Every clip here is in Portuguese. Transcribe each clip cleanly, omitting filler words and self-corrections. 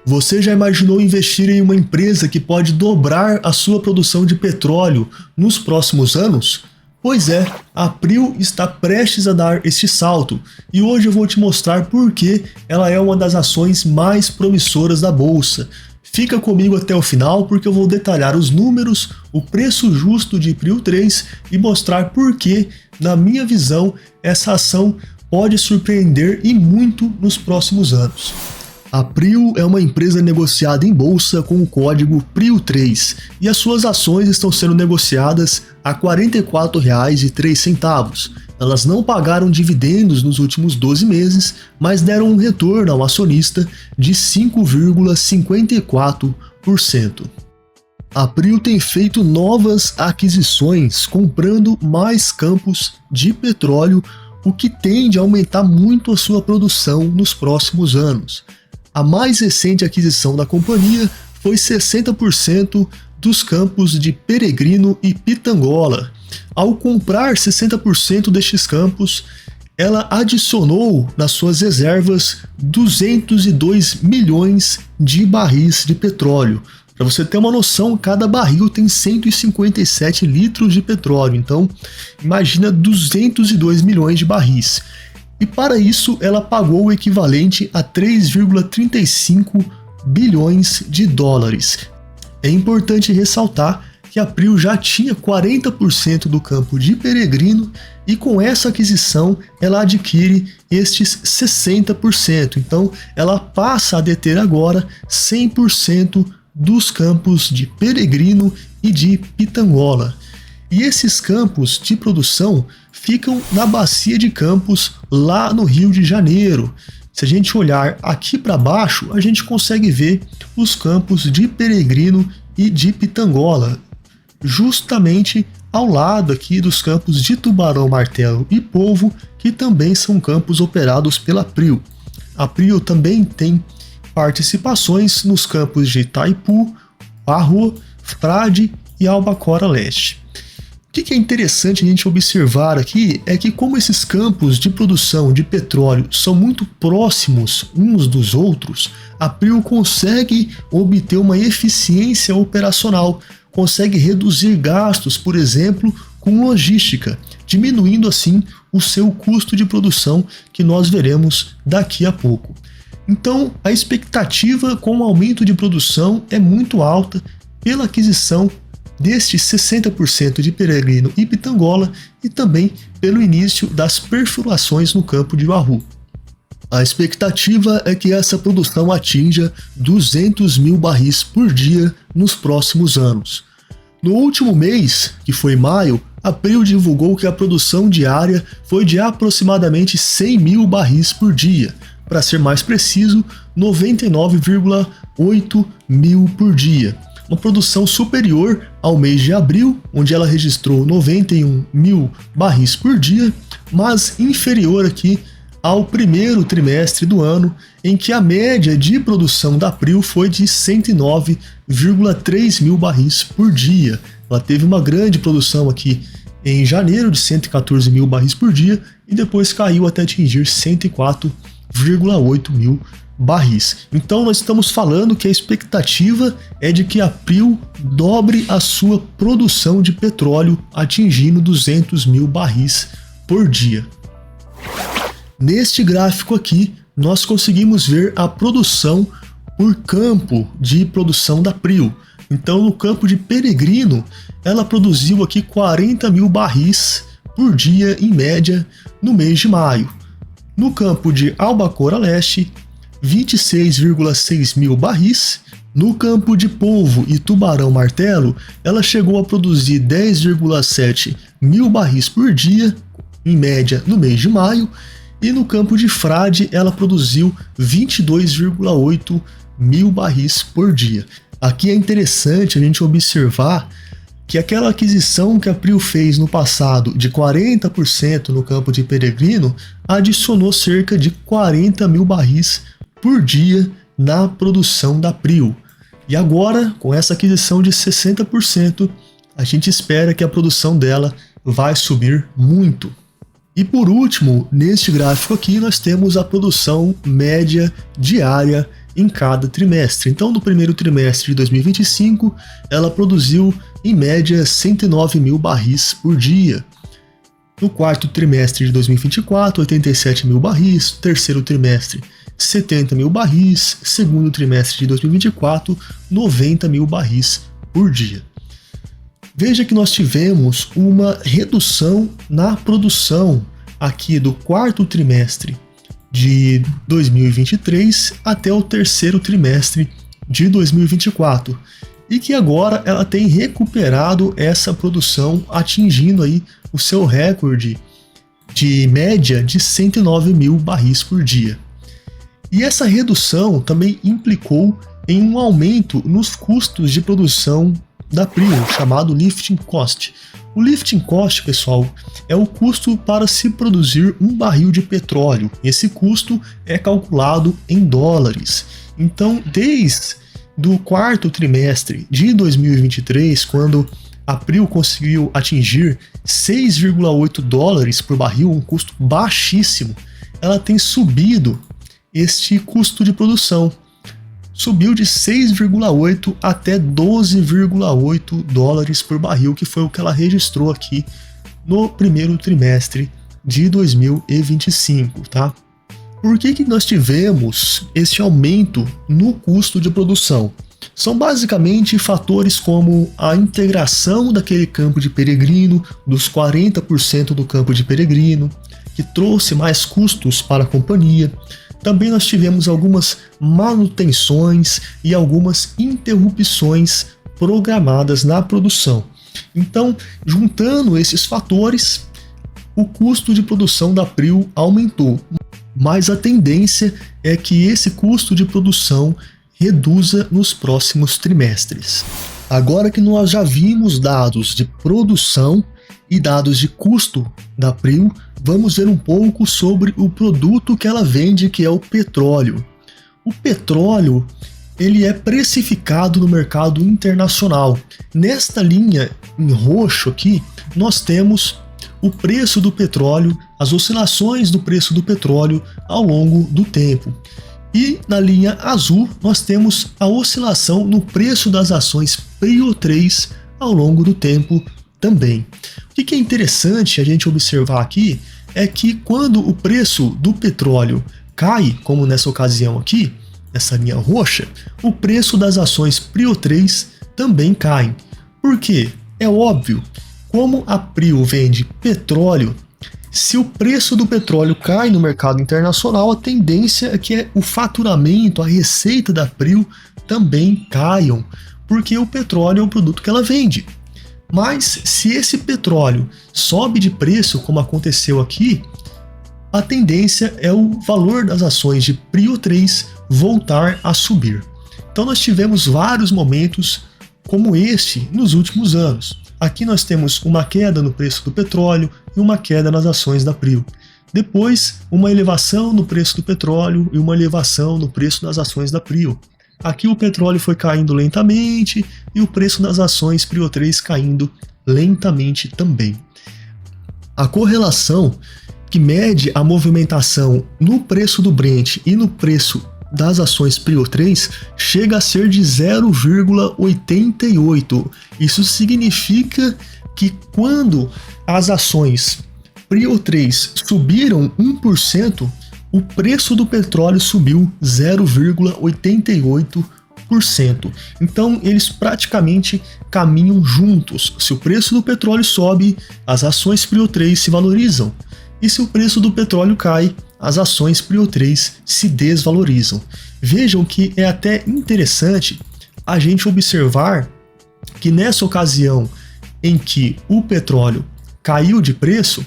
Você já imaginou investir em uma empresa que pode dobrar a sua produção de petróleo nos próximos anos? Pois é, a PRIO está prestes a dar este salto e hoje eu vou te mostrar por que ela é uma das ações mais promissoras da bolsa. Fica comigo até o final porque eu vou detalhar os números, o preço justo de PRIO 3 e mostrar por que, na minha visão, essa ação pode surpreender e muito nos próximos anos. A PRIO é uma empresa negociada em bolsa com o código PRIO3 e as suas ações estão sendo negociadas a R$ 44,03. Elas não pagaram dividendos nos últimos 12 meses, mas deram um retorno ao acionista de 5,54%. A PRIO tem feito novas aquisições, comprando mais campos de petróleo, o que tende a aumentar muito a sua produção nos próximos anos. A mais recente aquisição da companhia foi 60% dos campos de Peregrino e Pitangola. Ao comprar 60% destes campos, ela adicionou nas suas reservas 202 milhões de barris de petróleo. Para você ter uma noção, cada barril tem 157 litros de petróleo, então imagina 202 milhões de barris. E para isso ela pagou o equivalente a 3,35 bilhões de dólares. É importante ressaltar que a PRIO já tinha 40% do campo de Peregrino e com essa aquisição ela adquire estes 60%. Então ela passa a deter agora 100% dos campos de Peregrino e de Pitangola. E esses campos de produção ficam na bacia de Campos, lá no Rio de Janeiro. Se a gente olhar aqui para baixo, a gente consegue ver os campos de Peregrino e de Pitangola, justamente ao lado aqui dos campos de Tubarão Martelo e Polvo, que também são campos operados pela PRIO. A PRIO também tem participações nos campos de Itaipu, Arro, Frade e Albacora Leste. O que é interessante a gente observar aqui é que, como esses campos de produção de petróleo são muito próximos uns dos outros, a PRIO consegue obter uma eficiência operacional, consegue reduzir gastos, por exemplo, com logística, diminuindo assim o seu custo de produção, que nós veremos daqui a pouco. Então, a expectativa com o aumento de produção é muito alta pela aquisição destes 60% de Peregrino e Pitangola e também pelo início das perfurações no campo de Wahoo. A expectativa é que essa produção atinja 200 mil barris por dia nos próximos anos. No último mês, que foi maio, a PRIO divulgou que a produção diária foi de aproximadamente 100 mil barris por dia, para ser mais preciso, 99,8 mil por dia. Uma produção superior ao mês de abril, onde ela registrou 91 mil barris por dia, mas inferior aqui ao primeiro trimestre do ano, em que a média de produção da PRIO foi de 109,3 mil barris por dia. Ela teve uma grande produção aqui em janeiro de 114 mil barris por dia e depois caiu até atingir 104,8 mil barris. Então nós estamos falando que a expectativa é de que a PRIO dobre a sua produção de petróleo, atingindo 200 mil barris por dia. Neste gráfico aqui, nós conseguimos ver a produção por campo de produção da PRIO. Então no campo de Peregrino, ela produziu aqui 40 mil barris por dia em média no mês de maio. No campo de Albacora Leste, 26,6 mil barris. No campo de Polvo e Tubarão Martelo, ela chegou a produzir 10,7 mil barris por dia, em média no mês de maio. E no campo de Frade, ela produziu 22,8 mil barris por dia. Aqui é interessante a gente observar que aquela aquisição que a PRIO fez no passado de 40% no campo de Peregrino adicionou cerca de 40 mil barris por dia na produção da PRIO. E agora, com essa aquisição de 60%, a gente espera que a produção dela vai subir muito. E por último, neste gráfico aqui, nós temos a produção média diária em cada trimestre. Então, no primeiro trimestre de 2025, ela produziu em média 109 mil barris por dia. No quarto trimestre de 2024, 87 mil barris. Terceiro trimestre, 70 mil barris. Segundo trimestre de 2024, 90 mil barris por dia. Veja que nós tivemos uma redução na produção aqui do quarto trimestre de 2023 até o terceiro trimestre de 2024 e que agora ela tem recuperado essa produção, atingindo aí o seu recorde de média de 109 mil barris por dia. E essa redução também implicou em um aumento nos custos de produção da Prio, chamado lifting cost. O lifting cost, pessoal, é o custo para se produzir um barril de petróleo. Esse custo é calculado em dólares. Então, desde o quarto trimestre de 2023, quando a Prio conseguiu atingir 6,8 dólares por barril, um custo baixíssimo, ela tem subido este custo de produção. Subiu de 6,8 até 12,8 dólares por barril, que foi o que ela registrou aqui no primeiro trimestre de 2025, tá? Por que nós tivemos esse aumento no custo de produção? São basicamente fatores como a integração daquele campo de peregrino, dos 40% do campo de peregrino, que trouxe mais custos para a companhia. Também nós tivemos algumas manutenções e algumas interrupções programadas na produção. Então, juntando esses fatores, o custo de produção da Prio aumentou. Mas a tendência é que esse custo de produção reduza nos próximos trimestres. Agora que nós já vimos dados de produção e dados de custo da Prio, vamos ver um pouco sobre o produto que ela vende, que é o petróleo. O petróleo, ele é precificado no mercado internacional. Nesta linha em roxo aqui, nós temos o preço do petróleo, as oscilações do preço do petróleo ao longo do tempo. E na linha azul, nós temos a oscilação no preço das ações Prio 3 ao longo do tempo também. O que é interessante a gente observar aqui é que quando o preço do petróleo cai, como nessa ocasião aqui, essa linha roxa, o preço das ações Prio 3 também cai. Por quê? É óbvio, como a Prio vende petróleo, se o preço do petróleo cai no mercado internacional, a tendência é que o faturamento, a receita da Prio também caiam, porque o petróleo é o produto que ela vende. Mas se esse petróleo sobe de preço, como aconteceu aqui, a tendência é o valor das ações de Prio 3 voltar a subir. Então nós tivemos vários momentos como este nos últimos anos. Aqui nós temos uma queda no preço do petróleo e uma queda nas ações da Prio. Depois, uma elevação no preço do petróleo e uma elevação no preço das ações da Prio. Aqui o petróleo foi caindo lentamente e o preço das ações Prio 3 caindo lentamente também. A correlação que mede a movimentação no preço do Brent e no preço das ações Prio 3 chega a ser de 0,88. Isso significa que quando as ações Prio 3 subiram 1%, o preço do petróleo subiu 0,88%. Então eles praticamente caminham juntos. Se o preço do petróleo sobe, as ações Prio 3 se valorizam. E se o preço do petróleo cai, as ações Prio 3 se desvalorizam. Vejam que é até interessante a gente observar que nessa ocasião em que o petróleo caiu de preço,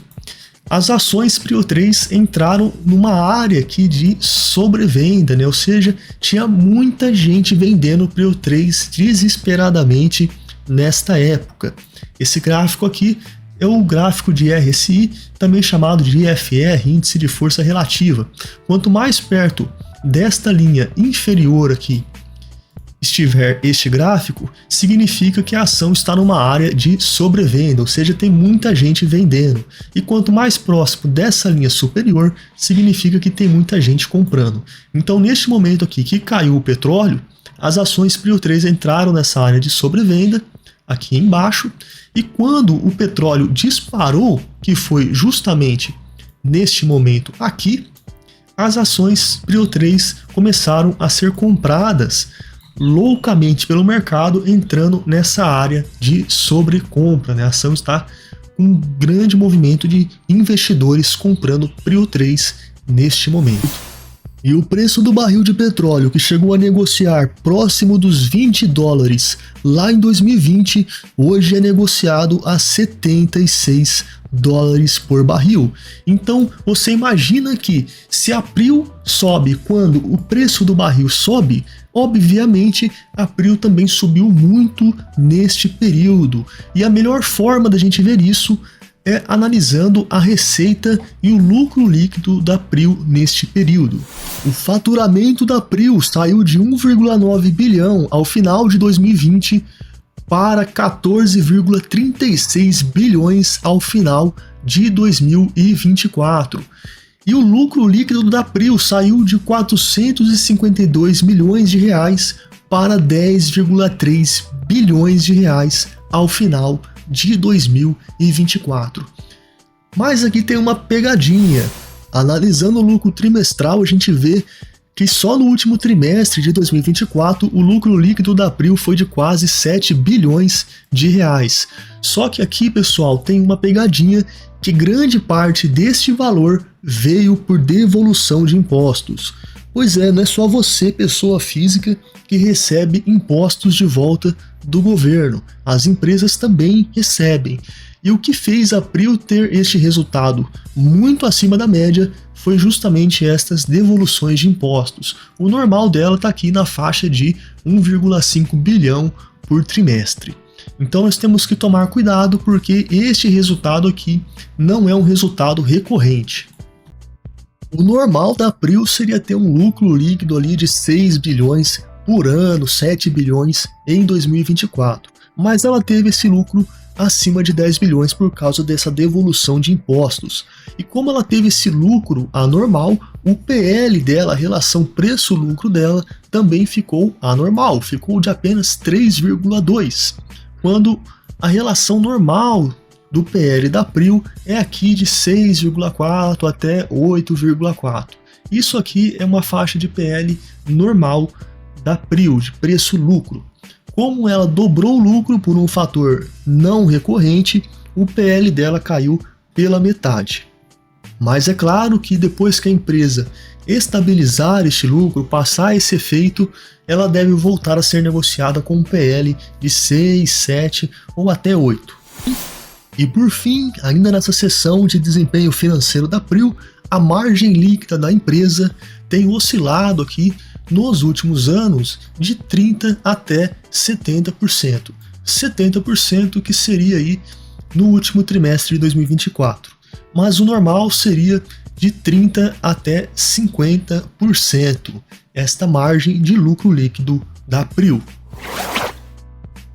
as ações Prio 3 entraram numa área aqui de sobrevenda, né? Ou seja, tinha muita gente vendendo Prio 3 desesperadamente nesta época. Esse gráfico aqui é o gráfico de RSI, também chamado de IFR, Índice de Força Relativa. Quanto mais perto desta linha inferior aqui tiver este gráfico, significa que a ação está numa área de sobrevenda, ou seja, tem muita gente vendendo. E quanto mais próximo dessa linha superior, significa que tem muita gente comprando. Então, neste momento aqui que caiu o petróleo, as ações Prio 3 entraram nessa área de sobrevenda, aqui embaixo, e quando o petróleo disparou, que foi justamente neste momento aqui, as ações Prio 3 começaram a ser compradas loucamente pelo mercado, entrando nessa área de sobrecompra, né? A ação está com um grande movimento de investidores comprando Prio 3 neste momento. E o preço do barril de petróleo, que chegou a negociar próximo dos 20 dólares lá em 2020, hoje é negociado a 76 dólares por barril. Então você imagina que se a Prio sobe quando o preço do barril sobe, obviamente a Prio também subiu muito neste período. E a melhor forma da gente ver isso é analisando a receita e o lucro líquido da Prio neste período. O faturamento da Prio saiu de 1,9 bilhão ao final de 2020 para 14,36 bilhões ao final de 2024. E o lucro líquido da Prio saiu de 452 milhões de reais para 10,3 bilhões de reais ao final de 2024. Mas aqui tem uma pegadinha. Analisando o lucro trimestral, a gente vê que só no último trimestre de 2024 o lucro líquido da Prio foi de quase 7 bilhões de reais. Só que aqui, pessoal, tem uma pegadinha, que grande parte deste valor veio por devolução de impostos. Pois é, não é só você, pessoa física, que recebe impostos de volta do governo. As empresas também recebem. E o que fez a Prio ter este resultado muito acima da média foi justamente estas devoluções de impostos. O normal dela está aqui na faixa de 1,5 bilhão por trimestre. Então nós temos que tomar cuidado, porque este resultado aqui não é um resultado recorrente. O normal da Prio seria ter um lucro líquido ali de 6 bilhões por ano, 7 bilhões em 2024. Mas ela teve esse lucro acima de 10 bilhões por causa dessa devolução de impostos. E como ela teve esse lucro anormal, o PL dela, a relação preço-lucro dela, também ficou anormal, ficou de apenas 3,2, quando a relação normal do PL da Prio é aqui de 6,4 até 8,4. Isso aqui é uma faixa de PL normal da Prio, de preço-lucro. Como ela dobrou o lucro por um fator não recorrente, o PL dela caiu pela metade. Mas é claro que depois que a empresa estabilizar este lucro, passar esse efeito, ela deve voltar a ser negociada com um PL de 6, 7 ou até 8. E por fim, ainda nessa seção de desempenho financeiro da Prio, a margem líquida da empresa tem oscilado aqui nos últimos anos de 30% até 70%. 70% que seria aí no último trimestre de 2024. Mas o normal seria de 30% até 50%, esta margem de lucro líquido da Prio.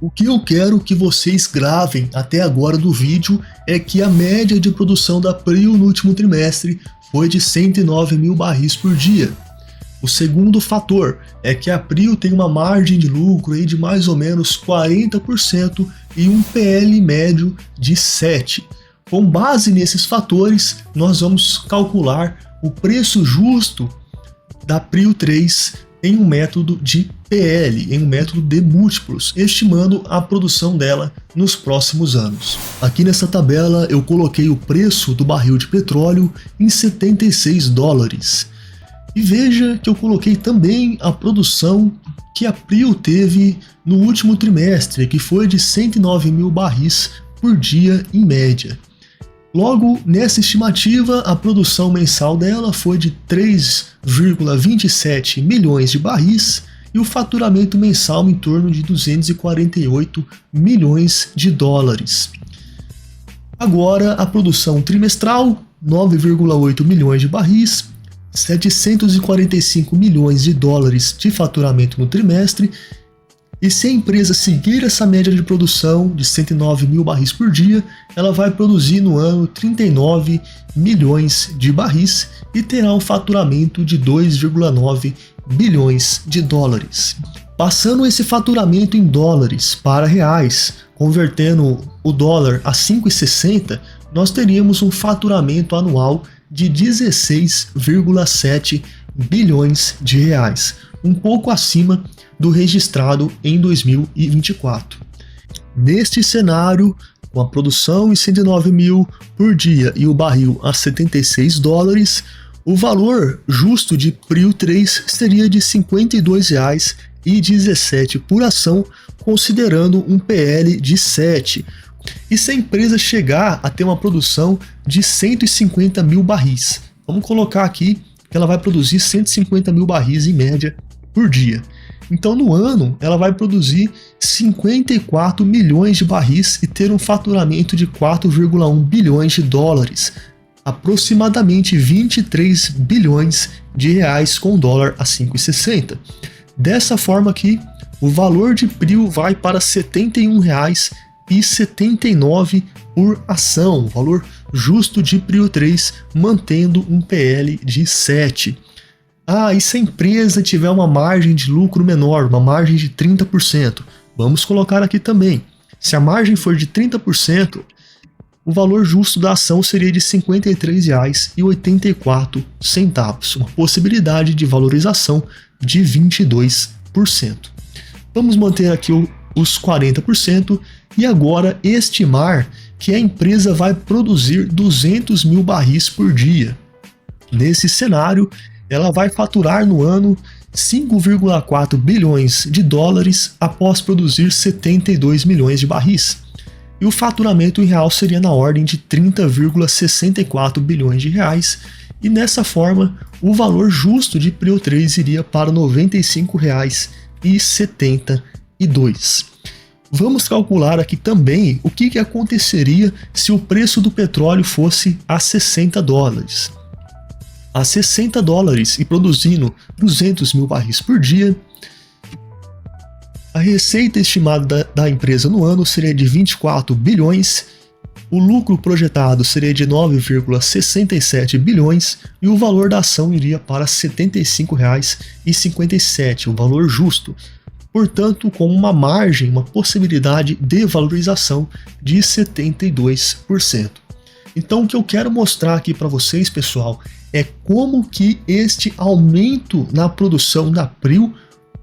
O que eu quero que vocês gravem até agora do vídeo é que a média de produção da Prio no último trimestre foi de 109 mil barris por dia. O segundo fator é que a Prio tem uma margem de lucro aí de mais ou menos 40% e um PL médio de 7. Com base nesses fatores, nós vamos calcular o preço justo da Prio 3 em um método de PL, em um método de múltiplos, estimando a produção dela nos próximos anos. Aqui nessa tabela eu coloquei o preço do barril de petróleo em 76 dólares. E veja que eu coloquei também a produção que a Prio teve no último trimestre, que foi de 109 mil barris por dia em média. Logo, nessa estimativa, a produção mensal dela foi de 3,27 milhões de barris e o faturamento mensal em torno de 248 milhões de dólares. Agora, a produção trimestral, 9,8 milhões de barris, 745 milhões de dólares de faturamento no trimestre E se a empresa seguir essa média de produção de 109 mil barris por dia, ela vai produzir no ano 39 milhões de barris e terá um faturamento de 2,9 bilhões de dólares. Passando esse faturamento em dólares para reais, convertendo o dólar a 5,60, nós teríamos um faturamento anual de 16,7 bilhões de reais, um pouco acima do registrado em 2024. Neste cenário, com a produção em 109 mil por dia e o barril a 76 dólares, o valor justo de PRIO 3 seria de R$ 52,17 por ação, considerando um PL de 7. E se a empresa chegar a ter uma produção de 150 mil barris, vamos colocar aqui que ela vai produzir 150 mil barris em média por dia. Então no ano ela vai produzir 54 milhões de barris e ter um faturamento de 4,1 bilhões de dólares, aproximadamente 23 bilhões de reais com o dólar a 5,60. Dessa forma aqui, o valor de PRIO vai para R$ 71,79 por ação, valor justo de PRIO 3, mantendo um PL de 7. E se a empresa tiver uma margem de lucro menor, uma margem de 30%, vamos colocar aqui também. Se a margem for de 30%, o valor justo da ação seria de R$ 53,84, uma possibilidade de valorização de 22%. Vamos manter aqui os 40% e agora estimar que a empresa vai produzir 200 mil barris por dia. Nesse cenário, ela vai faturar no ano 5,4 bilhões de dólares após produzir 72 milhões de barris. E o faturamento em real seria na ordem de 30,64 bilhões de reais, e nessa forma o valor justo de PRIO 3 iria para R$ 95,72. Vamos calcular aqui também o que aconteceria se o preço do petróleo fosse a 60 dólares. A 60 dólares e produzindo 200 mil barris por dia, a receita estimada da empresa no ano seria de 24 bilhões, o lucro projetado seria de 9,67 bilhões e o valor da ação iria para R$ 75,57, o valor justo. Portanto, com uma margem, uma possibilidade de valorização de 72%. Então, o que eu quero mostrar aqui para vocês, pessoal, é como que este aumento na produção da PRIO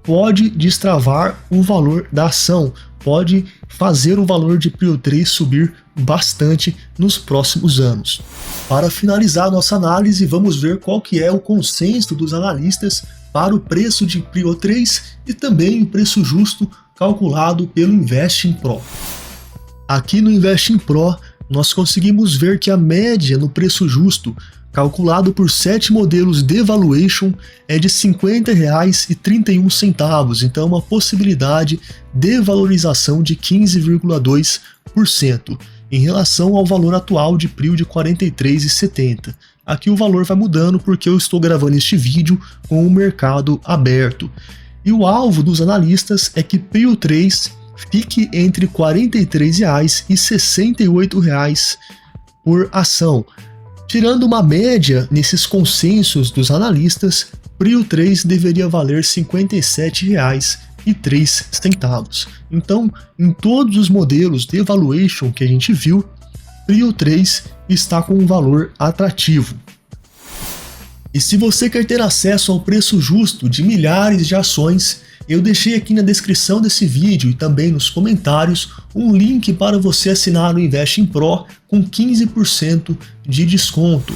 pode destravar o valor da ação, pode fazer o valor de PRIO 3 subir bastante nos próximos anos. Para finalizar nossa análise, vamos ver qual que é o consenso dos analistas para o preço de PRIO 3 e também o preço justo calculado pelo Investing Pro. Aqui no Investing Pro, nós conseguimos ver que a média no preço justo, calculado por 7 modelos de valuation, é de R$ 50,31, então uma possibilidade de valorização de 15,2% em relação ao valor atual de PRIO de R$ 43,70. Aqui o valor vai mudando porque eu estou gravando este vídeo com o mercado aberto. E o alvo dos analistas é que PRIO 3 fique entre R$ 43,00 e R$ 68,00 por ação. Tirando uma média nesses consensos dos analistas, PRIO 3 deveria valer R$ 57,03. Então, em todos os modelos de valuation que a gente viu, PRIO 3 está com um valor atrativo. E se você quer ter acesso ao preço justo de milhares de ações, eu deixei aqui na descrição desse vídeo e também nos comentários um link para você assinar o Investing Pro com 15% de desconto.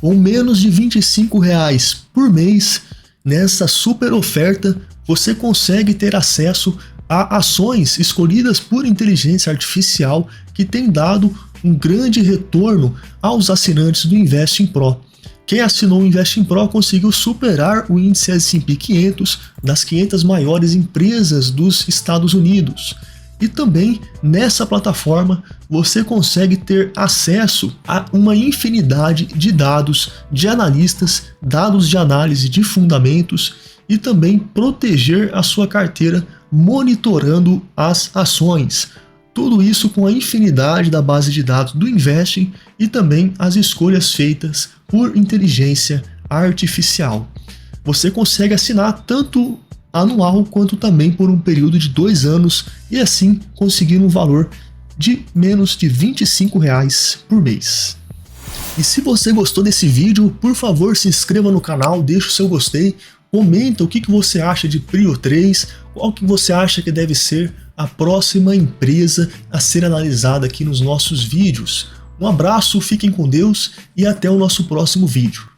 Com menos de R$ 25,00 por mês, nessa super oferta, você consegue ter acesso a ações escolhidas por inteligência artificial que tem dado um grande retorno aos assinantes do Investing Pro. Quem assinou o Investing Pro conseguiu superar o índice S&P 500 das 500 maiores empresas dos Estados Unidos. E também nessa plataforma você consegue ter acesso a uma infinidade de dados de analistas, dados de análise de fundamentos e também proteger a sua carteira monitorando as ações. Tudo isso com a infinidade da base de dados do Investing e também as escolhas feitas por inteligência artificial. Você consegue assinar tanto anual quanto também por um período de 2 anos e assim conseguir um valor de menos de R$25 por mês. E se você gostou desse vídeo, por favor se inscreva no canal, deixe o seu gostei, comenta o que você acha de Prio 3, qual que você acha que deve ser a próxima empresa a ser analisada aqui nos nossos vídeos. Um abraço, fiquem com Deus e até o nosso próximo vídeo.